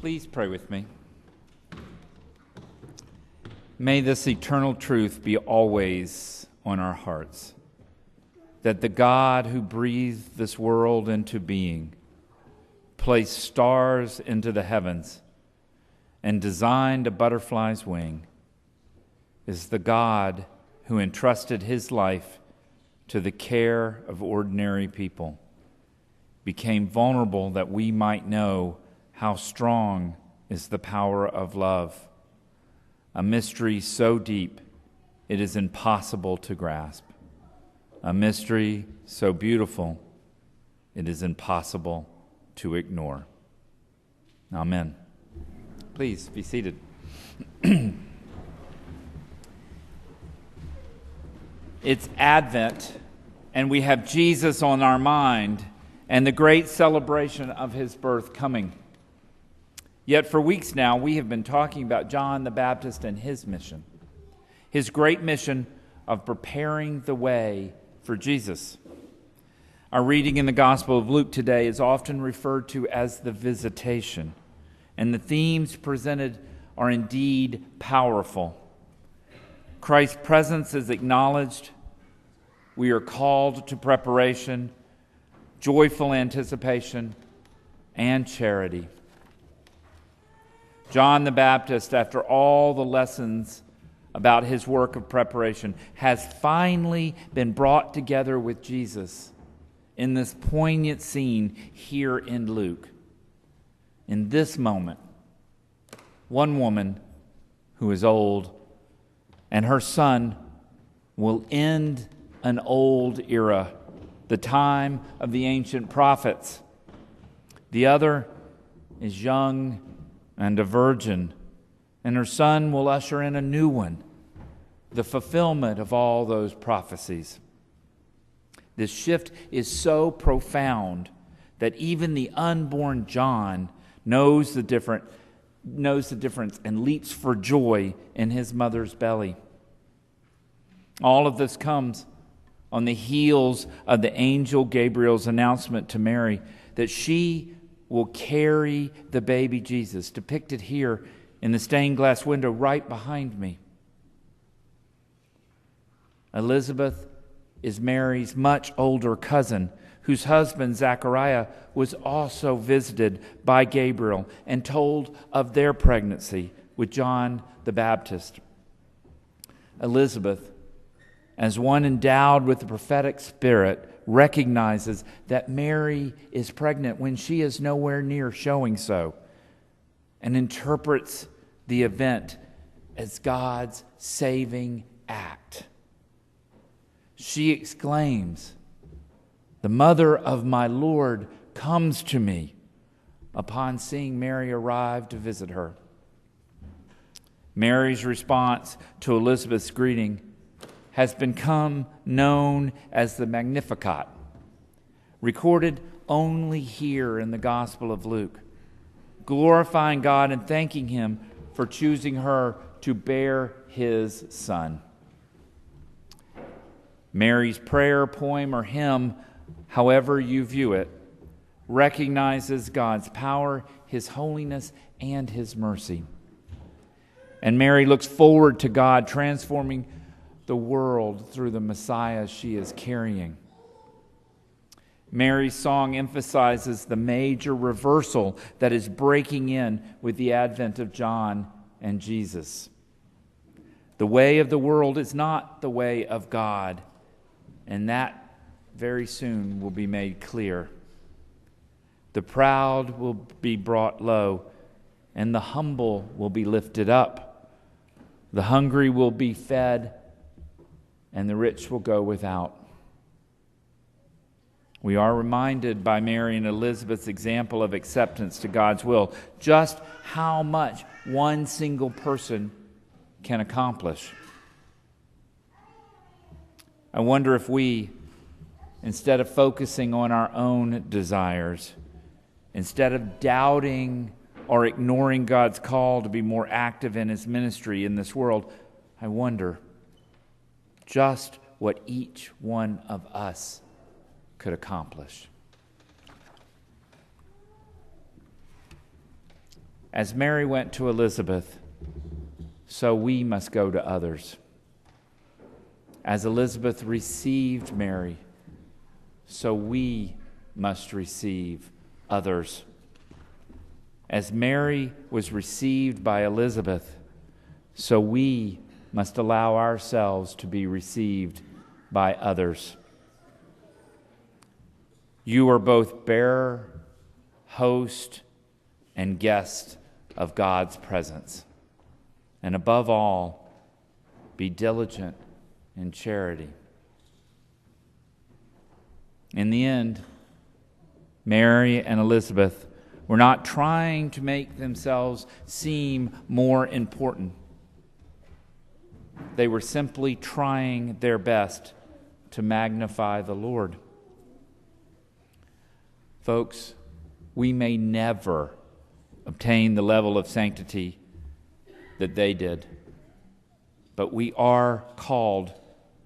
Please pray with me. May this eternal truth be always on our hearts, that the God who breathed this world into being, placed stars into the heavens, and designed a butterfly's wing, is the God who entrusted his life to the care of ordinary people, became vulnerable that we might know how strong is the power of love, a mystery so deep it is impossible to grasp, a mystery so beautiful it is impossible to ignore. Amen. Please be seated. It's Advent, and we have Jesus on our mind and the great celebration of his birth coming. Yet for weeks now, we have been talking about John the Baptist and his mission, his great mission of preparing the way for Jesus. Our reading in the Gospel of Luke today is often referred to as the Visitation, and the themes presented are indeed powerful. Christ's presence is acknowledged. We are called to preparation, joyful anticipation, and charity. John the Baptist, after all the lessons about his work of preparation, has finally been brought together with Jesus in this poignant scene here in Luke. In this moment, one woman who is old and her son will end an old era, the time of the ancient prophets. The other is young and a virgin, and her son will usher in a new one, the fulfillment of all those prophecies. This shift is so profound that even the unborn John knows the difference and leaps for joy in his mother's belly. All of this comes on the heels of the angel Gabriel's announcement to Mary that she will carry the baby Jesus, depicted here in the stained glass window right behind me. Elizabeth is Mary's much older cousin, whose husband Zechariah was also visited by Gabriel and told of their pregnancy with John the Baptist. Elizabeth, as one endowed with the prophetic spirit, recognizes that Mary is pregnant when she is nowhere near showing so, and interprets the event as God's saving act. She exclaims, "The mother of my Lord comes to me," upon seeing Mary arrive to visit her. Mary's response to Elizabeth's greeting has become known as the Magnificat, recorded only here in the Gospel of Luke, glorifying God and thanking him for choosing her to bear his son. Mary's prayer, poem, or hymn, however you view it, recognizes God's power, his holiness, and his mercy. And Mary looks forward to God transforming the world through the Messiah she is carrying. Mary's song emphasizes the major reversal that is breaking in with the advent of John and Jesus. The way of the world is not the way of God, and that very soon will be made clear. The proud will be brought low, and the humble will be lifted up. The hungry will be fed, and the rich will go without. We are reminded by Mary and Elizabeth's example of acceptance to God's will just how much one single person can accomplish. I wonder if we, instead of focusing on our own desires, instead of doubting or ignoring God's call to be more active in his ministry in this world, I wonder just what each one of us could accomplish. As Mary went to Elizabeth, so we must go to others. As Elizabeth received Mary, so we must receive others. As Mary was received by Elizabeth, so we must allow ourselves to be received by others. You are both bearer, host, and guest of God's presence. And above all, be diligent in charity. In the end, Mary and Elizabeth were not trying to make themselves seem more important. They were simply trying their best to magnify the Lord. Folks, we may never obtain the level of sanctity that they did, but we are called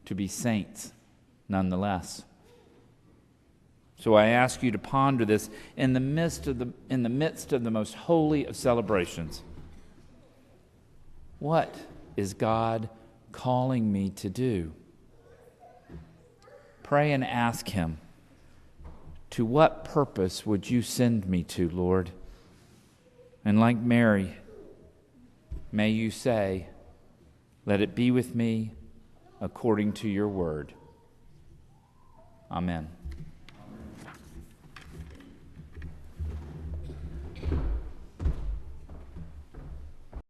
to be saints nonetheless. So I ask you to ponder this in the midst of the most holy of celebrations. What is God calling me to do? Pray and ask Him, to what purpose would you send me to, Lord? And like Mary, may you say, let it be with me according to your word. Amen.